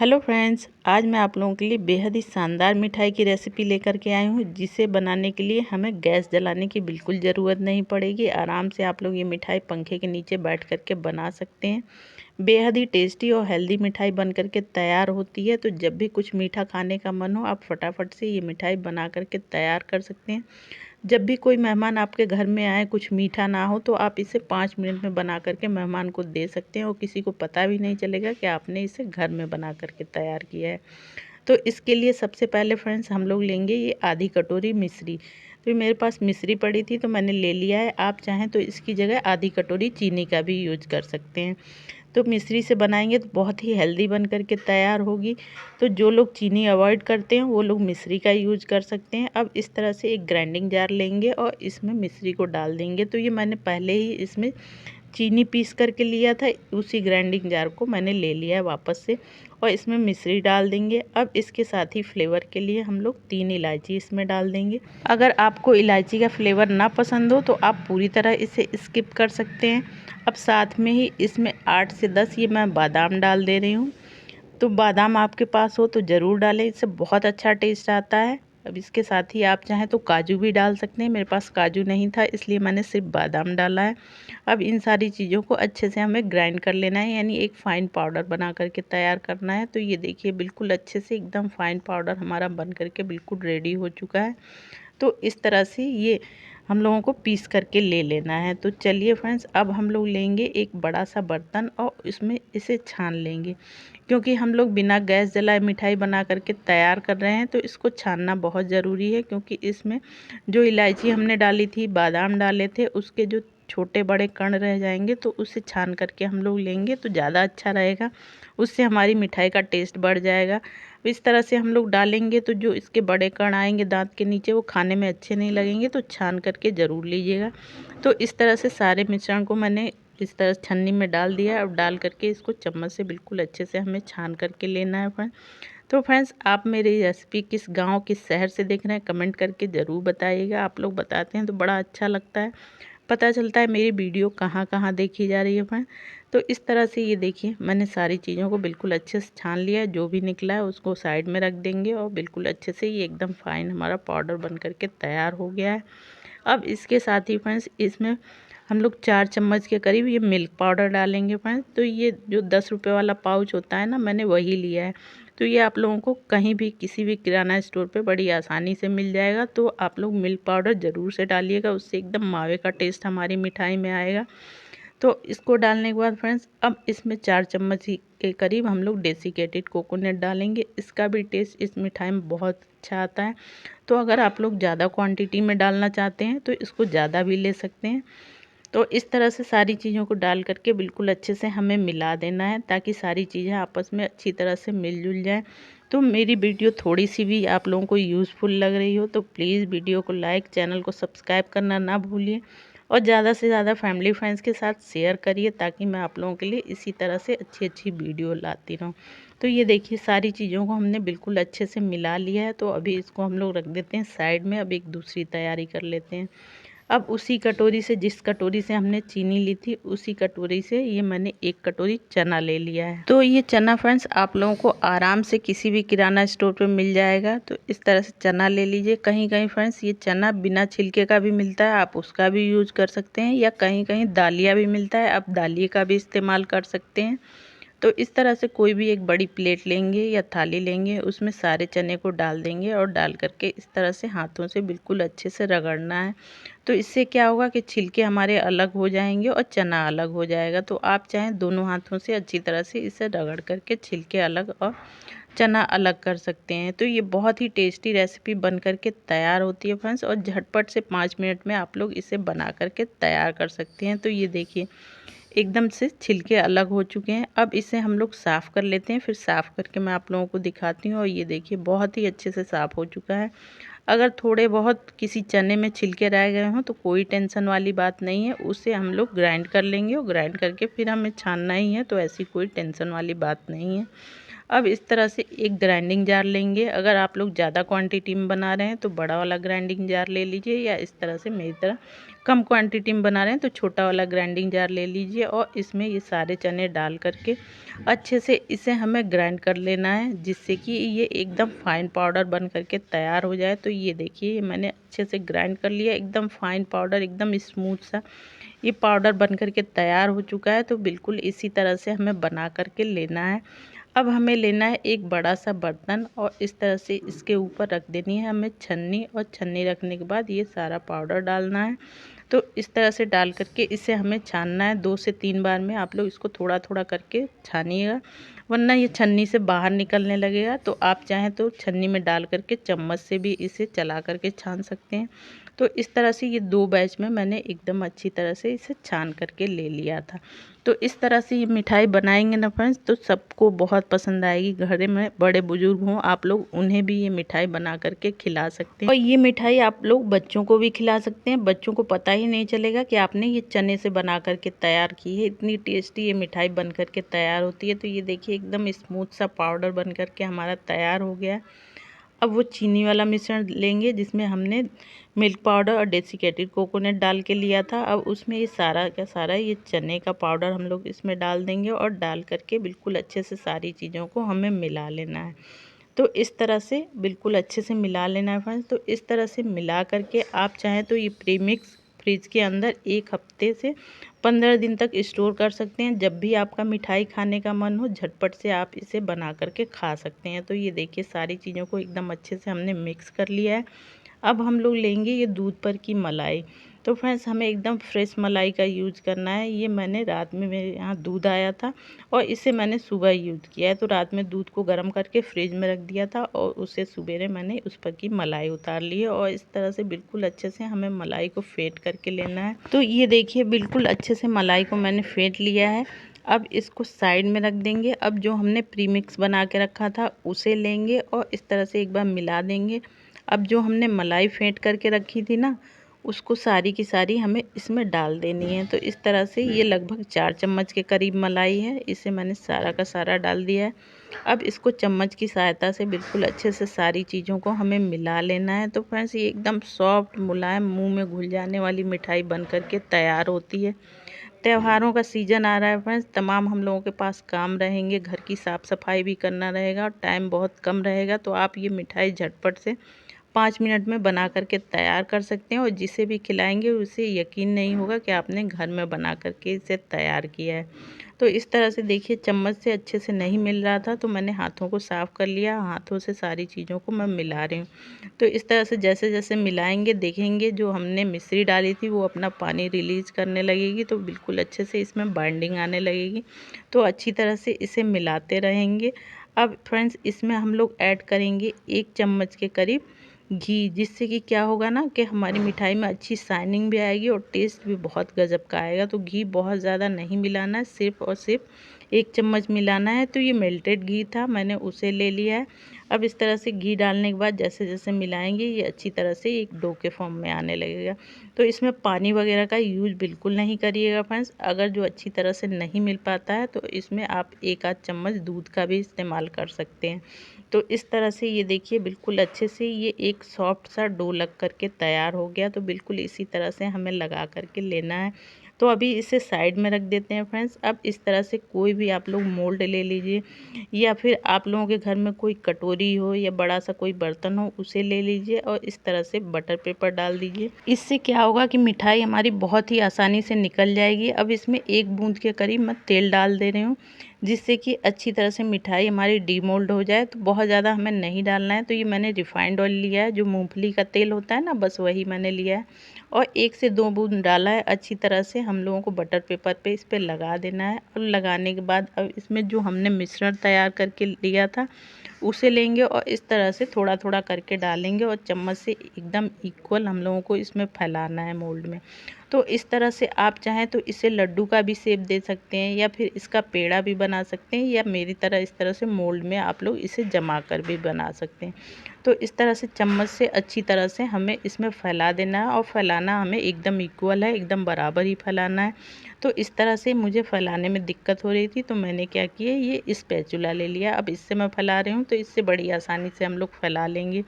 Hello friends, आज मैं आप लोगों के लिए बेहद ही शानदार मिठाई की रेसिपी लेकर के आई हूँ, जिसे बनाने के लिए हमें गैस जलाने की बिल्कुल ज़रूरत नहीं पड़ेगी। आराम से आप लोग ये मिठाई पंखे के नीचे बैठ करके बना सकते हैं। बेहद ही टेस्टी और हेल्दी मिठाई बन करके तैयार होती है। तो जब भी कुछ मीठा खाने का मन हो, आप फटाफट से ये मिठाई बना करके तैयार कर सकते हैं। जब भी कोई मेहमान आपके घर में आए, कुछ मीठा ना हो, तो आप इसे 5 मिनट में बना करके मेहमान को दे सकते हैं और किसी को पता भी नहीं चलेगा कि आपने इसे घर में बना करके तैयार किया है। तो इसके लिए सबसे पहले फ्रेंड्स हम लोग लेंगे ये आधी कटोरी मिश्री। तो मेरे पास मिश्री पड़ी थी तो मैंने ले लिया है। आप चाहें तो इसकी जगह आधी कटोरी चीनी का भी यूज कर सकते हैं। तो मिश्री से बनाएंगे तो बहुत ही हेल्दी बन करके तैयार होगी। तो जो लोग चीनी अवॉइड करते हैं वो लोग मिश्री का यूज कर सकते हैं। अब इस तरह से एक ग्राइंडिंग जार लेंगे और इसमें मिश्री को डाल देंगे। तो ये मैंने पहले ही इसमें चीनी पीस करके लिया था, उसी ग्राइंडिंग जार को मैंने ले लिया है वापस से और इसमें मिश्री डाल देंगे। अब इसके साथ ही फ्लेवर के लिए हम लोग 3 इलायची इसमें डाल देंगे। अगर आपको इलायची का फ्लेवर ना पसंद हो तो आप पूरी तरह इसे स्किप कर सकते हैं। अब साथ में ही इसमें 8 से 10 ये मैं बादाम डाल दे रही हूँ। तो बादाम आपके पास हो तो ज़रूर डालें, इससे बहुत अच्छा टेस्ट आता है। अब इसके साथ ही आप चाहें तो काजू भी डाल सकते हैं। मेरे पास काजू नहीं था इसलिए मैंने सिर्फ बादाम डाला है। अब इन सारी चीज़ों को अच्छे से हमें ग्राइंड कर लेना है, यानी एक फ़ाइन पाउडर बना करके तैयार करना है। तो ये देखिए बिल्कुल अच्छे से एकदम फ़ाइन पाउडर हमारा बन करके बिल्कुल रेडी हो चुका है। तो इस तरह से ये हम लोगों को पीस करके ले लेना है। तो चलिए फ्रेंड्स, अब हम लोग लेंगे एक बड़ा सा बर्तन और इसमें इसे छान लेंगे। क्योंकि हम लोग बिना गैस जलाए मिठाई बना करके तैयार कर रहे हैं तो इसको छानना बहुत ज़रूरी है। क्योंकि इसमें जो इलायची हमने डाली थी, बादाम डाले थे, उसके जो छोटे बड़े कण रह जाएंगे तो उसे छान करके हम लोग लेंगे तो ज़्यादा अच्छा रहेगा। उससे हमारी मिठाई का टेस्ट बढ़ जाएगा। इस तरह से हम लोग डालेंगे तो जो इसके बड़े कण आएंगे दांत के नीचे, वो खाने में अच्छे नहीं लगेंगे। तो छान करके ज़रूर लीजिएगा। तो इस तरह से सारे मिश्रण को मैंने इस तरह छन्नी में डाल दिया है। अब डाल करके इसको चम्मच से बिल्कुल अच्छे से हमें छान करके लेना है फ्रेंड्स। तो फ्रेंड्स, आप मेरी रेसिपी किस गांव किस शहर से देख रहे हैं कमेंट करके ज़रूर बताइएगा। आप लोग बताते हैं तो बड़ा अच्छा लगता है, पता चलता है मेरी वीडियो कहाँ कहाँ देखी जा रही है फ्रेंड। तो इस तरह से ये देखिए मैंने सारी चीज़ों को बिल्कुल अच्छे से छान लिया है। जो भी निकला है उसको साइड में रख देंगे और बिल्कुल अच्छे से ये एकदम फाइन हमारा पाउडर बन करके तैयार हो गया है। अब इसके साथ ही फ्रेंड्स इसमें हम लोग 4 चम्मच के करीब ये मिल्क पाउडर डालेंगे फ्रेंड्स। तो ये जो 10 रुपये वाला पाउच होता है ना, मैंने वही लिया है। तो ये आप लोगों को कहीं भी किसी भी किराना स्टोर पे बड़ी आसानी से मिल जाएगा। तो आप लोग मिल्क पाउडर ज़रूर से डालिएगा, उससे एकदम मावे का टेस्ट हमारी मिठाई में आएगा। तो इसको डालने के बाद फ्रेंड्स अब इसमें 4 चम्मच ही के करीब हम लोग डेसिकेटेड कोकोनट डालेंगे। इसका भी टेस्ट इस मिठाई में बहुत अच्छा आता है। तो अगर आप लोग ज़्यादा क्वांटिटी में डालना चाहते हैं तो इसको ज़्यादा भी ले सकते हैं। तो इस तरह से सारी चीज़ों को डाल करके बिल्कुल अच्छे से हमें मिला देना है, ताकि सारी चीज़ें आपस में अच्छी तरह से मिलजुल जाएं। तो मेरी वीडियो थोड़ी सी भी आप लोगों को यूज़फुल लग रही हो तो प्लीज़ वीडियो को लाइक, चैनल को सब्सक्राइब करना ना भूलिए और ज़्यादा से ज़्यादा फैमिली फ्रेंड्स के साथ शेयर करिए, ताकि मैं आप लोगों के लिए इसी तरह से अच्छी अच्छी वीडियो लाती रहूँ। तो ये देखिए सारी चीज़ों को हमने बिल्कुल अच्छे से मिला लिया है। तो अभी इसको हम लोग रख देते हैं साइड में। अब एक दूसरी तैयारी कर लेते हैं। अब उसी कटोरी से, जिस कटोरी से हमने चीनी ली थी, उसी कटोरी से ये मैंने 1 कटोरी चना ले लिया है। तो ये चना फ्रेंड्स आप लोगों को आराम से किसी भी किराना स्टोर पे मिल जाएगा। तो इस तरह से चना ले लीजिए। कहीं कहीं फ्रेंड्स ये चना बिना छिलके का भी मिलता है, आप उसका भी यूज कर सकते हैं, या कहीं कहीं दालिया भी मिलता है, आप दालिये का भी इस्तेमाल कर सकते हैं। तो इस तरह से कोई भी एक बड़ी प्लेट लेंगे या थाली लेंगे, उसमें सारे चने को डाल देंगे और डाल करके इस तरह से हाथों से बिल्कुल अच्छे से रगड़ना है। तो इससे क्या होगा कि छिलके हमारे अलग हो जाएंगे और चना अलग हो जाएगा। तो आप चाहें दोनों हाथों से अच्छी तरह से इसे रगड़ करके छिलके अलग और चना अलग कर सकते हैं। तो ये बहुत ही टेस्टी रेसिपी बन करके तैयार होती है फ्रेंड्स, और झटपट से 5 मिनट में आप लोग इसे बना करके तैयार कर सकते हैं। तो ये देखिए एकदम से छिलके अलग हो चुके हैं। अब इसे हम लोग साफ़ कर लेते हैं, फिर साफ़ करके मैं आप लोगों को दिखाती हूँ। और ये देखिए बहुत ही अच्छे से साफ़ हो चुका है। अगर थोड़े बहुत किसी चने में छिलके रह गए हों तो कोई टेंशन वाली बात नहीं है, उसे हम लोग ग्राइंड कर लेंगे और ग्राइंड करके फिर हमें छानना ही है। तो ऐसी कोई टेंशन वाली बात नहीं है। अब इस तरह से एक ग्राइंडिंग जार लेंगे। अगर आप लोग ज़्यादा क्वांटिटी में बना रहे हैं तो बड़ा वाला ग्राइंडिंग जार ले लीजिए, या इस तरह से मेरी तरह कम क्वांटिटी में बना रहे हैं तो छोटा वाला ग्राइंडिंग जार ले लीजिए। और इसमें ये सारे चने डाल करके अच्छे से इसे हमें ग्राइंड कर लेना है, जिससे कि ये एकदम फाइन पाउडर बन करके तैयार हो जाए। तो ये देखिए मैंने अच्छे से ग्राइंड कर लिया, एकदम फाइन पाउडर, एकदम स्मूथ सा ये पाउडर बन करके तैयार हो चुका है। तो बिल्कुल इसी तरह से हमें बना करके लेना है। अब हमें लेना है एक बड़ा सा बर्तन और इस तरह से इसके ऊपर रख देनी है हमें छन्नी, और छन्नी रखने के बाद ये सारा पाउडर डालना है। तो इस तरह से डाल करके इसे हमें छानना है। 2 से 3 बार में आप लोग इसको थोड़ा थोड़ा करके छानिएगा, वरना ये छन्नी से बाहर निकलने लगेगा। तो आप चाहें तो छन्नी में डाल करके चम्मच से भी इसे चला करके छान सकते हैं। तो इस तरह से ये 2 बैच में मैंने एकदम अच्छी तरह से इसे छान करके ले लिया था। तो इस तरह से ये मिठाई बनाएंगे ना फ्रेंड्स तो सबको बहुत पसंद आएगी। घर में बड़े बुजुर्ग हों आप लोग, उन्हें भी ये मिठाई बना करके खिला सकते हैं। और ये मिठाई आप लोग बच्चों को भी खिला सकते हैं। बच्चों को पता ही नहीं चलेगा कि आपने ये चने से बना करके तैयार की है। इतनी टेस्टी ये मिठाई बन करके तैयार होती है। तो ये देखिए एकदम स्मूथ सा पाउडर बन करके हमारा तैयार हो गया है। अब वो चीनी वाला मिश्रण लेंगे जिसमें हमने मिल्क पाउडर और डेसिकेटेड कोकोनट डाल के लिया था। अब उसमें ये सारा का सारा ये चने का पाउडर हम लोग इसमें डाल देंगे, और डाल करके बिल्कुल अच्छे से सारी चीज़ों को हमें मिला लेना है। तो इस तरह से बिल्कुल अच्छे से मिला लेना है फ्रेंड्स। तो इस तरह से मिला करके आप चाहें तो ये प्रीमिक्स फ्रिज के अंदर 1 हफ्ते से 15 दिन तक स्टोर कर सकते हैं। जब भी आपका मिठाई खाने का मन हो झटपट से आप इसे बना करके खा सकते हैं। तो ये देखिए सारी चीज़ों को एकदम अच्छे से हमने मिक्स कर लिया है। अब हम लोग लेंगे ये दूध पर की मलाई। तो फ्रेंड्स हमें एकदम फ्रेश मलाई का यूज़ करना है। ये मैंने रात में मेरे यहाँ दूध आया था और इसे मैंने सुबह यूज़ किया है। तो रात में दूध को गर्म करके फ्रिज में रख दिया था और उसे सुबेरे मैंने उस पर की मलाई उतार ली है। और इस तरह से बिल्कुल अच्छे से हमें मलाई को फेंट करके लेना है। तो ये देखिए बिल्कुल अच्छे से मलाई को मैंने फेंट लिया है। अब इसको साइड में रख देंगे। अब जो हमने प्रीमिक्स बना के रखा था उसे लेंगे और इस तरह से एक बार मिला देंगे। अब जो हमने मलाई फेंट करके रखी थी ना, उसको सारी की सारी हमें इसमें डाल देनी है। तो इस तरह से ये लगभग 4 चम्मच के करीब मलाई है, इसे मैंने सारा का सारा डाल दिया है। अब इसको चम्मच की सहायता से बिल्कुल अच्छे से सारी चीज़ों को हमें मिला लेना है। तो फ्रेंड्स ये एकदम सॉफ्ट मुलायम मुंह में घुल जाने वाली मिठाई बन करके तैयार होती है। त्योहारों का सीज़न आ रहा है फ्रेंड्स, तमाम हम लोगों के पास काम रहेंगे, घर की साफ़ सफाई भी करना रहेगा और टाइम बहुत कम रहेगा। तो आप ये मिठाई झटपट से 5 मिनट में बना करके तैयार कर सकते हैं और जिसे भी खिलाएंगे उसे यकीन नहीं होगा कि आपने घर में बना करके इसे तैयार किया है। तो इस तरह से देखिए चम्मच से अच्छे से नहीं मिल रहा था तो मैंने हाथों को साफ़ कर लिया, हाथों से सारी चीज़ों को मैं मिला रही हूँ। तो इस तरह से जैसे जैसे मिलाएंगे देखेंगे जो हमने मिश्री डाली थी वो अपना पानी रिलीज़ करने लगेगी, तो बिल्कुल अच्छे से इसमें बाइंडिंग आने लगेगी। तो अच्छी तरह से इसे मिलाते रहेंगे। अब फ्रेंड्स इसमें हम लोग ऐड करेंगे 1 चम्मच के करीब घी, जिससे कि क्या होगा ना कि हमारी मिठाई में अच्छी शाइनिंग भी आएगी और टेस्ट भी बहुत गजब का आएगा। तो घी बहुत ज़्यादा नहीं मिलाना है, सिर्फ और सिर्फ 1 चम्मच मिलाना है। तो ये मेल्टेड घी था, मैंने उसे ले लिया है। अब इस तरह से घी डालने के बाद जैसे जैसे मिलाएंगे ये अच्छी तरह से एक डो के फॉर्म में आने लगेगा। तो इसमें पानी वगैरह का यूज़ बिल्कुल नहीं करिएगा फ्रेंड्स। अगर जो अच्छी तरह से नहीं मिल पाता है तो इसमें आप 1 आध चम्मच दूध का भी इस्तेमाल कर सकते हैं। तो इस तरह से ये देखिए बिल्कुल अच्छे से ये एक सॉफ्ट सा डो लग करके तैयार हो गया। तो बिल्कुल इसी तरह से हमें लगा करके लेना है। तो अभी इसे साइड में रख देते हैं फ्रेंड्स। अब इस तरह से कोई भी आप लोग मोल्ड ले लीजिए, या फिर आप लोगों के घर में कोई कटोरी हो या बड़ा सा कोई बर्तन हो उसे ले लीजिए और इस तरह से बटर पेपर डाल दीजिए। इससे क्या होगा कि मिठाई हमारी बहुत ही आसानी से निकल जाएगी। अब इसमें 1 बूंद के करीब मैं तेल डाल दे रही हूँ, जिससे कि अच्छी तरह से मिठाई हमारी डीमोल्ड हो जाए। तो बहुत ज़्यादा हमें नहीं डालना है। तो ये मैंने रिफाइंड ऑयल लिया है, जो मूंगफली का तेल होता है ना, बस वही मैंने लिया है और 1 से 2 बूंद डाला है। अच्छी तरह से हम लोगों को बटर पेपर पे इस पे लगा देना है। और लगाने के बाद अब इसमें जो हमने मिश्रण तैयार करके लिया था उसे लेंगे और इस तरह से थोड़ा थोड़ा करके डालेंगे और चम्मच से एकदम इक्वल हम लोगों को इसमें फैलाना है मोल्ड में। तो इस तरह से आप चाहें तो इसे लड्डू का भी शेप दे सकते हैं या फिर इसका पेड़ा भी बना सकते हैं, या मेरी तरह इस तरह से मोल्ड में आप लोग इसे जमा कर भी बना सकते हैं। तो इस तरह से चम्मच से अच्छी तरह से हमें इसमें फैला देना है और फैलाना हमें एकदम इक्वल है, एकदम बराबर ही फैलाना है। तो इस तरह से मुझे फैलाने में दिक्कत हो रही थी, तो मैंने क्या किया, ये स्पैचुला ले लिया। अब इससे मैं फैला रही हूँ, तो इससे बड़ी आसानी से हम लोग फैला लेंगे।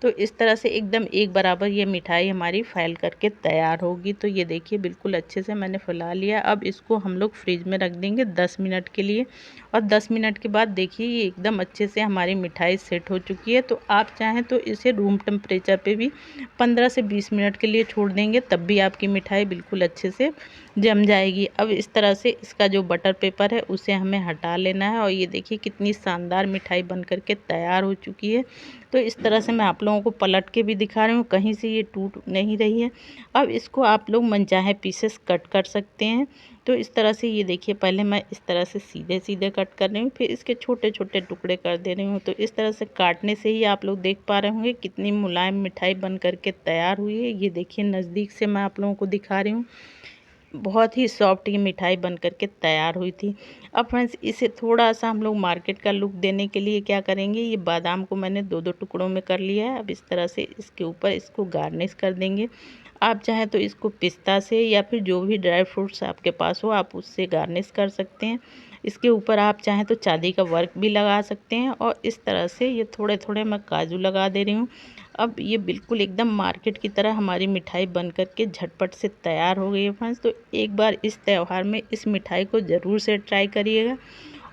तो इस तरह से एकदम एक बराबर ये मिठाई हमारी फैल करके तैयार होगी। तो ये देखिए बिल्कुल अच्छे से मैंने फैला लिया। अब इसको हम लोग फ्रिज में रख देंगे 10 मिनट के लिए, और 10 मिनट के बाद देखिए ये एकदम अच्छे से हमारी मिठाई सेट हो चुकी है। तो आप चाहें तो इसे रूम टेम्परेचर पे भी 15 से 20 मिनट के लिए छोड़ देंगे, तब भी आपकी मिठाई बिल्कुल अच्छे से जम जाएगी। अब इस तरह से इसका जो बटर पेपर है उसे हमें हटा लेना है, और ये देखिए कितनी शानदार मिठाई बन करके तैयार हो चुकी है। तो इस तरह से मैं आप लोगों को पलट के भी दिखा रही हूँ, कहीं से ये टूट नहीं रही है। अब इसको आप लोग मनचाहे पीसेस कट कर सकते हैं। तो इस तरह से ये देखिए, पहले मैं इस तरह से सीधे सीधे कट कर रही हूँ, फिर इसके छोटे छोटे टुकड़े कर दे रही हूँ। तो इस तरह से काटने से ही आप लोग देख पा रहे होंगे कितनी मुलायम मिठाई बन करके तैयार हुई है। ये देखिए नज़दीक से मैं आप लोगों को दिखा रही हूँ, बहुत ही सॉफ्ट ये मिठाई बन करके तैयार हुई थी। अब फ्रेंड्स इसे थोड़ा सा हम लोग मार्केट का लुक देने के लिए क्या करेंगे, ये बादाम को मैंने दो दो टुकड़ों में कर लिया है। अब इस तरह से इसके ऊपर इसको गार्निश कर देंगे। आप चाहें तो इसको पिस्ता से या फिर जो भी ड्राई फ्रूट्स आपके पास हो आप उससे गार्निश कर सकते हैं। इसके ऊपर आप चाहें तो चांदी का वर्क भी लगा सकते हैं, और इस तरह से ये थोड़े थोड़े मैं काजू लगा दे रही हूँ। अब ये बिल्कुल एकदम मार्केट की तरह हमारी मिठाई बन कर के झटपट से तैयार हो गई है फ्रेंड्स। तो एक बार इस त्यौहार में इस मिठाई को ज़रूर से ट्राई करिएगा,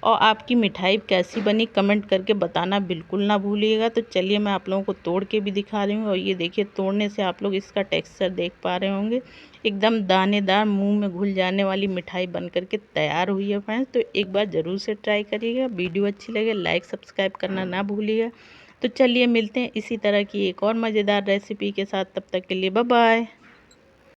और आपकी मिठाई कैसी बनी कमेंट करके बताना बिल्कुल ना भूलिएगा। तो चलिए मैं आप लोगों को तोड़ के भी दिखा रही हूँ, और ये देखिए तोड़ने से आप लोग इसका टेक्सचर देख पा रहे होंगे, एकदम दानेदार मुंह में घुल जाने वाली मिठाई बन करके तैयार हुई है फ्रेंड्स। तो एक बार ज़रूर से ट्राई करिएगा। वीडियो अच्छी लगे लाइक सब्सक्राइब करना ना भूलिएगा। तो चलिए मिलते हैं इसी तरह की एक और मज़ेदार रेसिपी के साथ, तब तक के लिए बाय बाय।